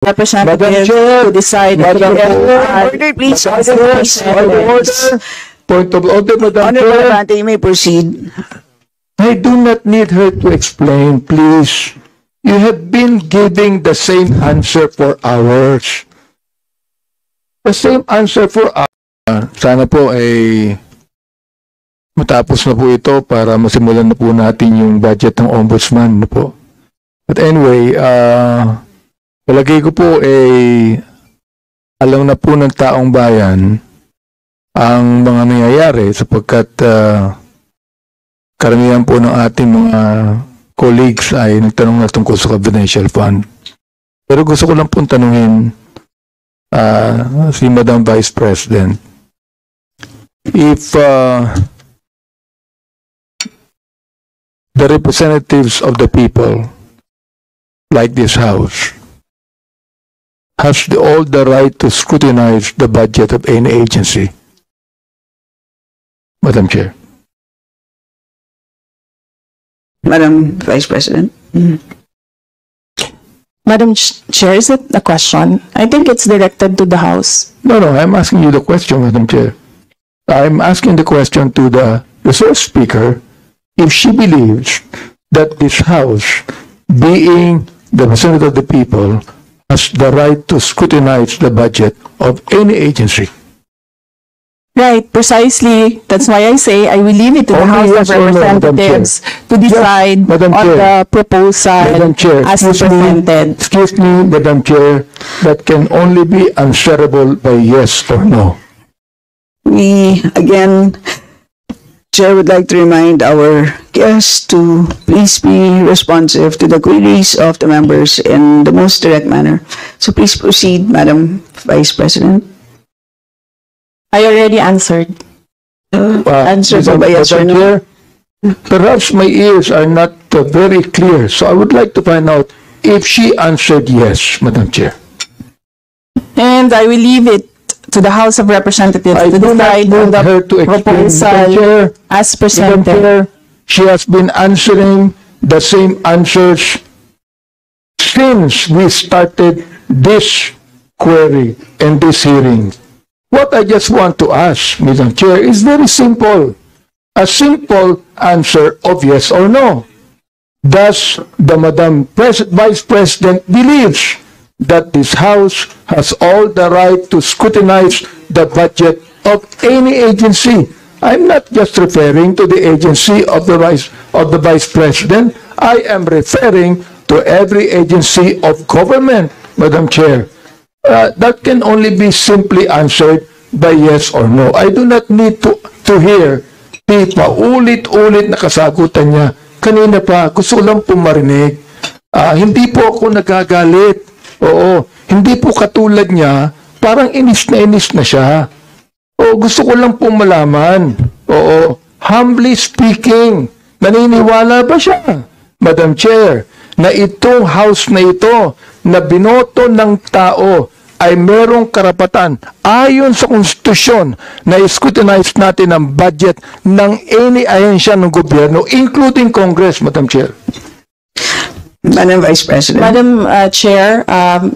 Representative Chair, to decide. Madam Chair, Please, Point of order, Madam Honorable Chair. Abante, you may proceed. I do not need her to explain, please. You have been giving the same answer for hours. The same answer for hours. Sana po ay matapos na po ito para masimulan na po natin yung budget ng ombudsman. Po. But anyway, palagay ko po ay alam na po ng taong bayan ang mga nangyayari sapagkat karamihan po ng ating mga colleagues ay nagtanong na tungkol sa confidential fund. Pero gusto ko lang pong tanungin si Madam Vice President, if the representatives of the people, like this House, has all the right to scrutinize the budget of any agency. Madam Chair. Madam Vice President. Madam Chair, is it a question? I think it's directed to the House. No, I'm asking you the question, Madam Chair. I'm asking the question to the resource speaker if she believes that this House, being the representative of the people, has the right to scrutinize the budget of any agency. Right, precisely. That's why I say I will leave it to the Only House yes of or no, Madam Representatives to decide Madam on Chair. the proposal Madam Chair, as presented. excuse me, Madam Chair, that can only be answerable by yes or no. We, again, Chair would like to remind our guests to please be responsive to the queries of the members in the most direct manner. So please proceed, Madam Vice President. I already answered. Answer by yes or Madam no. Chair, perhaps my ears are not very clear, so I would like to find out if she answered yes, Madam Chair. And I will leave it to the House of Representatives I to do not decide on want her the to explain, Madam proposal Chair. as Madam presented. Chair, she has been answering the same answers since we started this query and this hearing. What I just want to ask, Madam Chair, is very simple. A simple answer of yes or no. Does the Vice President believes that this House has all the right to scrutinize the budget of any agency? I'm not just referring to the agency of the Vice President. I am referring to every agency of government, Madam Chair. That can only be simply answered by yes or no. I do not need to hear paulit-ulit na kasagutan niya. Kanina pa, gusto ko lang pong marinig. Hindi po ako nagagalit. Oo, hindi po katulad niya, parang inis na siya. Oo, gusto ko lang pong malaman. Oo, humbly speaking, naniniwala ba siya, Madam Chair, na itong House na ito, na binoto ng tao, ay merong karapatan ayon sa konstitusyon na scrutinize natin ang budget ng any ahensya ng gobyerno, including Congress, Madam Chair? Madam Vice President. Madam Chair,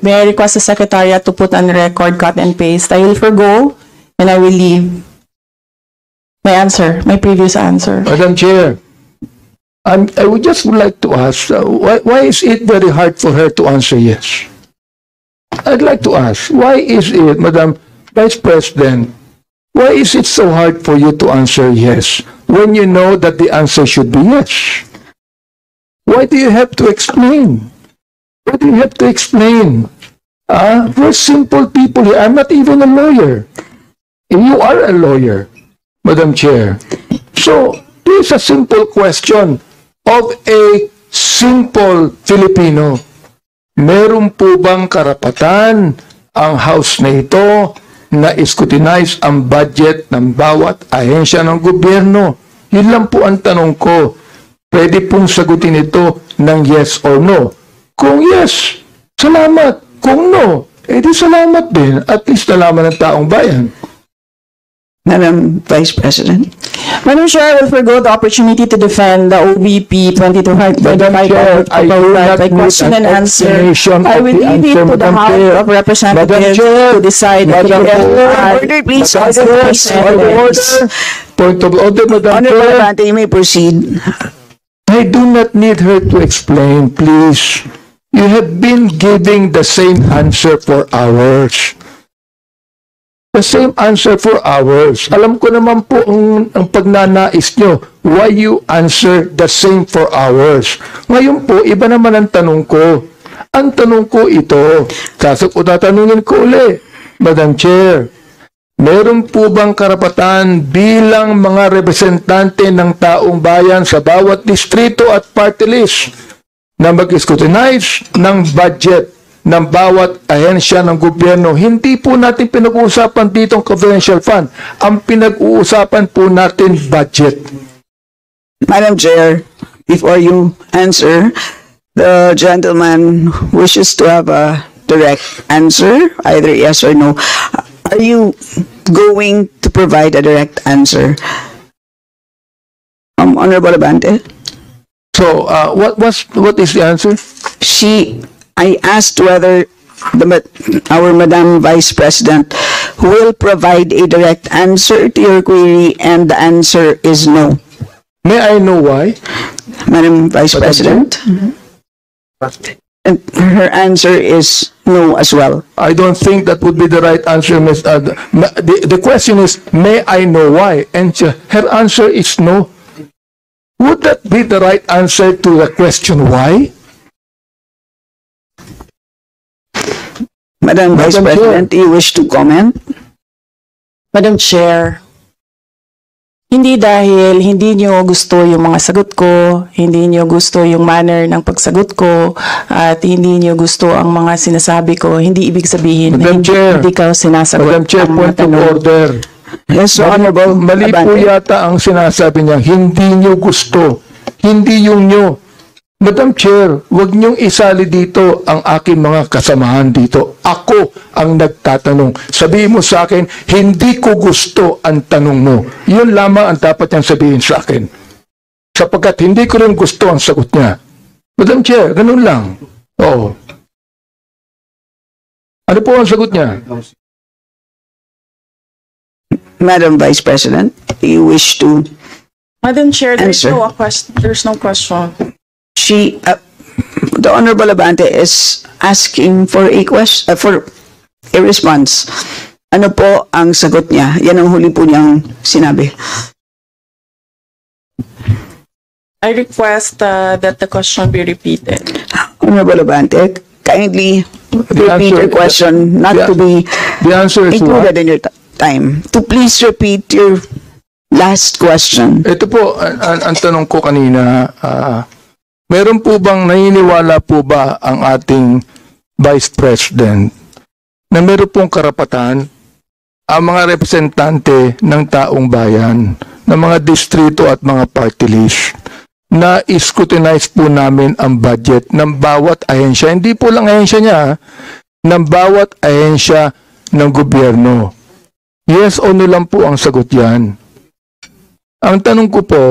may I request the Secretariat to put on record, cut and paste. I will forgo and I will leave my answer, my previous answer. Madam Chair, I would just like to ask, why is it very hard for her to answer yes? I'd like to ask, why is it, Madam Vice President, why is it so hard for you to answer yes when you know that the answer should be yes? Why do you have to explain? Why do you have to explain? We're simple people here. I'm not even a lawyer. You are a lawyer, Madam Chair. So, this is a simple question of a simple Filipino. Meron po bang karapatan ang House na ito na scrutinize ang budget ng bawat ahensya ng gobyerno? Yun lang po ang tanong ko. Pwede pong sagutin ito ng yes or no. Kung yes, salamat. Kung no, edi salamat din. At least nalaman ng taong bayan. Madam Vice President. Madam Chair, I will forgo the opportunity to defend the OVP 2025 Madam Chair, I do not by need question and an answer. explanation I of will the leave it answer, to the Madam House Chair. of Representatives Chair, to decide. Madam Chair. Order, please. Point Order, of please. order. Point of order, Madam Honorable Chair. Abante, you may proceed. I do not need her to explain, please. You have been giving the same answer for hours. The same answer for hours. Alam ko naman po ang pagnanais nyo. Why you answer the same for hours? Ngayon po, iba naman ang tanong ko. Ang tanong ko ito, tatanungin ko uli, Madam Chair, meron po bang karapatan bilang mga representante ng taong bayan sa bawat distrito at party list na mag-scrutinize ng budget ng bawat ahensya ng gobyerno? Hindi po natin pinag-uusapan dito ang confidential fund. Ang pinag-uusapan po natin budget. Madam Chair, before you answer, the gentleman wishes to have a direct answer, either yes or no. Are you going to provide a direct answer? Honorable Abante? So, what is the answer? I asked whether our Madam Vice President will provide a direct answer to your query, and the answer is no. May I know why? Madam Vice Madam President? And her answer is no as well. I don't think that would be the right answer, Ms. The question is, may I know why? And her answer is no. Would that be the right answer to the question why? Madam Vice Madam Chair. President, do you wish to comment? Madam Chair, hindi dahil hindi nyo gusto yung mga sagot ko, hindi nyo gusto yung manner ng pagsagot ko, at hindi nyo gusto ang mga sinasabi ko, hindi ibig sabihin na Madam Chair. hindi ka sinasagot Madam Chair, ang mga point of tanong. order. Yes, so Honorable Mali po Abante. yata ang sinasabi niya, hindi nyo gusto. Hindi yung nyo. Madam Chair, huwag niyong isali dito ang aking mga kasamahan dito. Ako ang nagtatanong. Sabihin mo sa akin, hindi ko gusto ang tanong mo. Yun lamang ang dapat niyang sabihin sa akin. Sapagkat hindi ko rin gusto ang sagot niya. Madam Chair, ganun lang. Oo. Ano po ang sagot niya? Madam Vice President, do you wish to? Madam Chair, Answer. there's no question. The Honorable Abante is asking for a question, for a response. Ano po ang sagot niya? Yan ang huli po niyang sinabi. I request that the question be repeated. Honorable Abante, kindly repeat answer- your question, not the- to be The answer is what? included in your time. To please repeat your last question. Ito po, ang tanong ko kanina, meron po bang naniniwala po ba ang ating Vice President na meron pong karapatan ang mga representante ng taong bayan, ng mga distrito at mga party list na scrutinize po namin ang budget ng bawat ahensya, hindi po lang ahensya niya, ng bawat ahensya ng gobyerno? Yes o no lang po ang sagot yan. Ang tanong ko po,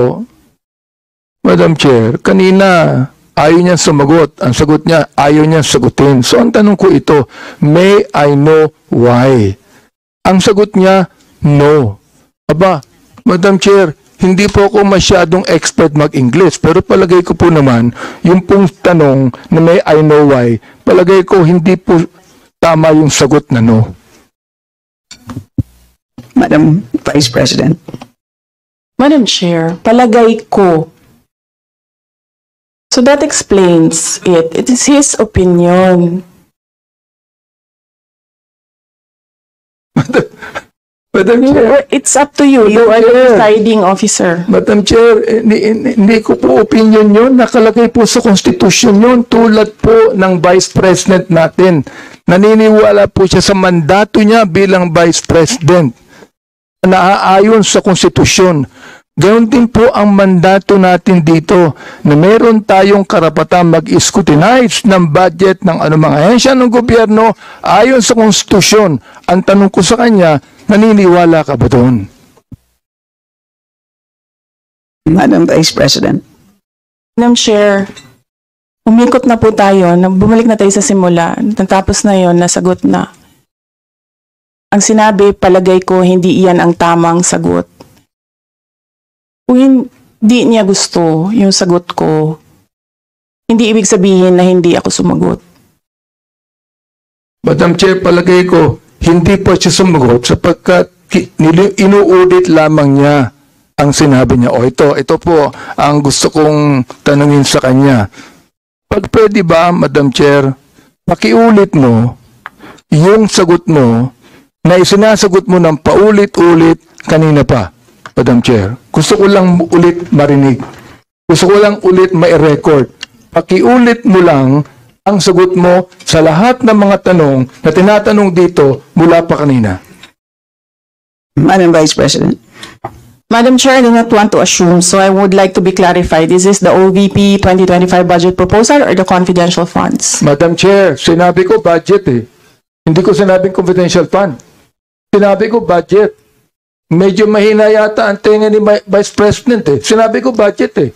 Madam Chair, kanina ayaw niya sumagot. Ang sagot niya, ayaw niya sagutin. So ang tanong ko ito, may I know why? Ang sagot niya, no. Aba, Madam Chair, hindi po ako masyadong expert mag-English, pero palagay ko po naman, yung pong tanong na may I know why, palagay ko hindi po tama yung sagot na no. Madam Vice President. Madam Chair, palagay ko. So that explains it. It is his opinion. Madam Chair, It's up to you. You are the presiding officer. Madam Chair, hindi ko po opinion yun. Nakalagay po sa Constitution yun tulad po ng Vice President natin. Naniniwala po siya sa mandato niya bilang Vice President. Naaayon sa Konstitusyon. Gayon din po ang mandato natin dito na meron tayong karapatang mag-scrutinize ng budget ng anumang ahensya ng gobyerno ayon sa Konstitusyon. Ang tanong ko sa kanya, naniniwala ka ba doon? Madam Vice President. Madam Chair, umikot na po tayo, bumalik na tayo sa simula, natapos na yon, nasagot na. Ang sinabi, palagay ko, hindi iyan ang tamang sagot. Kung hindi niya gusto yung sagot ko, hindi ibig sabihin na hindi ako sumagot. Madam Chair, palagay ko, hindi pa siya sumagot sapagkat inuulit lamang niya ang sinabi niya. O ito po ang gusto kong tanungin sa kanya. Pag pwede ba, Madam Chair, pakiulit mo yung sagot mo na isinasagot mo ng paulit-ulit kanina pa, Madam Chair. Gusto ko lang ulit marinig. Gusto ko lang ulit ma-record. Pakiulit mo lang ang sagot mo sa lahat ng mga tanong na tinatanong dito mula pa kanina. Madam Vice President. Madam Chair, I do not want to assume, so I would like to be clarified. Is this the OVP 2025 budget proposal or the confidential funds? Madam Chair, sinabi ko budget eh. Hindi ko sinabing confidential fund. Sinabi ko budget. Medyo mahina yata ang tenga ni Vice President eh. Sinabi ko budget eh.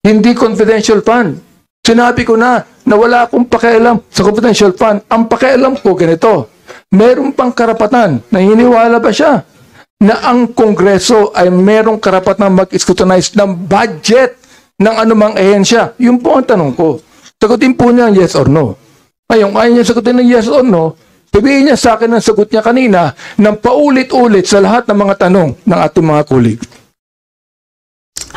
Hindi confidential fund. Sinabi ko na wala akong pakialam sa confidential fund. Ang pakialam ko ganito. Meron pang karapatan. Naniniwala ba siya na ang Kongreso ay merong karapatan mag-scrutinize ng budget ng anumang ehensya? Yun po ang tanong ko. Sagutin po niya yes or no. Ngayon, ayaw niya sagutin ng yes or no, sabihin niya sa akin ang sagot niya kanina ng paulit-ulit sa lahat ng mga tanong ng ating mga colleagues.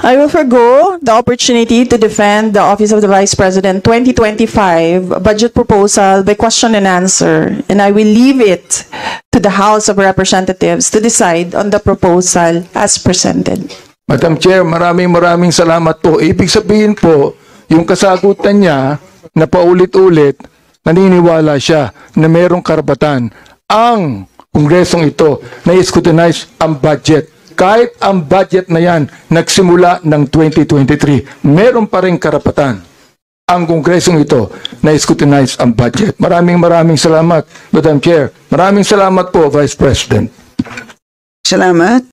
I will forgo the opportunity to defend the Office of the Vice President 2025 budget proposal by question and answer, and I will leave it to the House of Representatives to decide on the proposal as presented. Madam Chair, maraming salamat po. Ibig sabihin po, yung kasagutan niya na paulit-ulit, naniniwala siya na mayroong karapatan ang Kongresong ito na i-scrutinize ang budget. Kahit ang budget na yan nagsimula ng 2023, meron pa rin karapatan ang Kongresong ito na i-scrutinize ang budget. Maraming salamat, Madam Chair. Maraming salamat po, Vice President. Salamat.